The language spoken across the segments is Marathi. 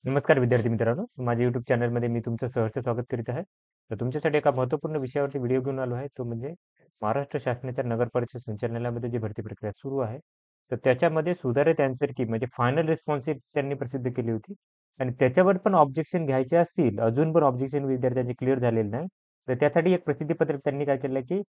नमस्कार विद्यार्थी मित्रांनो, माझ्या YouTube चॅनलमध्ये मी तुमचं सहर्ष स्वागत करीत आहे. तर तुमच्यासाठी एका महत्त्वपूर्ण विषयावरती व्हिडिओ घेऊन आलो आहे. तो म्हणजे महाराष्ट्र शासनाच्या नगर परिषद संचालनालयामध्ये जी भरती प्रक्रिया सुरू आहे. तर त्याच्यामध्ये सुधारित आन्सर की म्हणजे फायनल रिस्पॉन्स शीट त्यांनी प्रसिद्ध केली होती आणि त्याच्यावर पण ऑब्जेक्शन घ्यायचे असतील, अजून पण ऑब्जेक्शन विद्यार्थ्यांचे क्लिअर झालेले नाही. तर त्यासाठी एक प्रसिद्धीपत्रक त्यांनी काय केलं की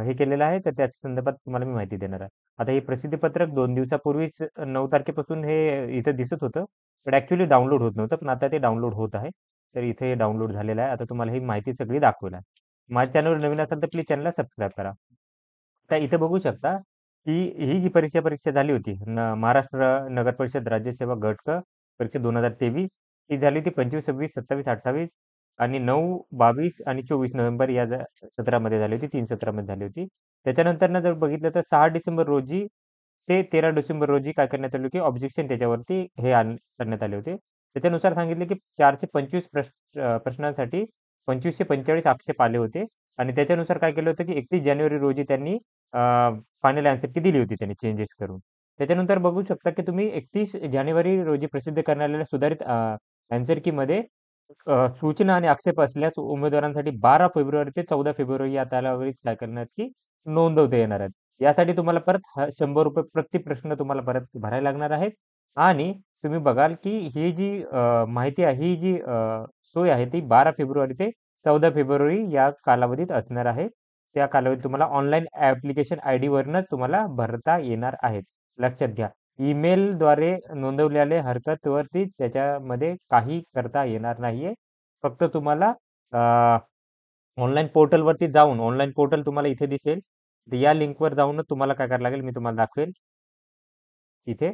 हे केलेलं आहे. तर त्याच्या संदर्भात तुम्हाला मी माहिती देणार आहे. आता हे प्रसिद्धीपत्रक 2 दिवसापूर्वीच 9 तारखेपासून हे इथं दिसत होतं. पण ॲक्चुअली डाउनलोड होत नव्हतं, पण आता ते डाउनलोड होत आहे. तर इथे डाउनलोड झालेलं आहे. आता तुम्हाला ही माहिती सगळी दाखवणार आहे. माझ्या चॅनलवर नवीन असाल तर प्लीज चॅनलला सबस्क्राईब करा. तर इथे बघू शकता, की ही जी परीक्षा झाली होती महाराष्ट्र नगर परिषद राज्यसेवा गट क परीक्षा 2023 ही झाली होती 25, 26, 27, 28 आणि 9, 22 आणि 24 नोव्हेंबर या सत्रामध्ये झाली होती. 3 सत्रामध्ये झाली होती. त्याच्यानंतर जर बघितलं तर 6 डिसेंबर रोजी ते 13 डिसेंबर रोजी काय करण्यात आलं, की ऑब्जेक्शन त्याच्यावरती करण्यात आले होते. त्याच्यानुसार सांगितले, की 425 प्रश्नांसाठी 2545 आक्षेप आले होते आणि त्याच्यानुसार काय केलं होतं, की 31 जानेवारी रोजी त्यांनी फायनल आन्सर की दिली होती त्यांनी चेंजेस करून. त्याच्यानंतर बघू शकता, की तुम्ही 31 जानेवारी रोजी प्रसिद्ध करण्यात आलेल्या सुधारित आन्सर कीमध्ये सूचना आणि आक्षेप असल्यास उमेदवारांसाठी 12 फेब्रुवारी ते 14 फेब्रुवारी या कालावधीत काय करणार, की नोंदवता येणार आहेत. यासाठी तुम्हाला परत ₹100 प्रति प्रश्न तुम्हाला परत भरायला लागणार आहेत आणि तुम्ही बघाल, की ही जी माहिती आहे, ही जी सोय आहे ती 12 फेब्रुवारी ते 14 फेब्रुवारी या कालावधीत असणार आहे. त्या कालावधीत तुम्हाला ऑनलाईन ॲप्लिकेशन आयडीवरनं तुम्हाला भरता येणार आहेत. लक्षात घ्या. ईमेलद्वारे नोंदवलेल्या हरकतवरती त्याच्यामध्ये काही करता येणार नाहीये. फक्त तुम्हाला ऑनलाईन पोर्टलवरती जाऊन ऑनलाईन पोर्टल तुम्हाला इथे दिसेल. तर या लिंकवर जाऊनच तुम्हाला काय करावं लागेल, मी तुम्हाला दाखवेल इथे.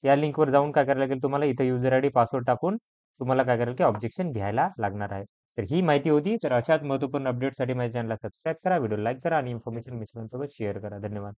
या लिंकवर जाऊन काय करायला लागेल तुम्हाला इथे युजर आयडी, पासवर्ड टाकून तुम्हाला काय कराल, की ऑब्जेक्शन घ्यायला लागणार आहे. तर ही माहिती होती. तर अशाच महत्त्वपूर्ण अपडेटसाठी माझ्या चॅनलला सबस्क्राईब करा, व्हिडिओ लाईक करा आणि इन्फॉर्मेशन मित्रांसोबत शेअर करा. धन्यवाद.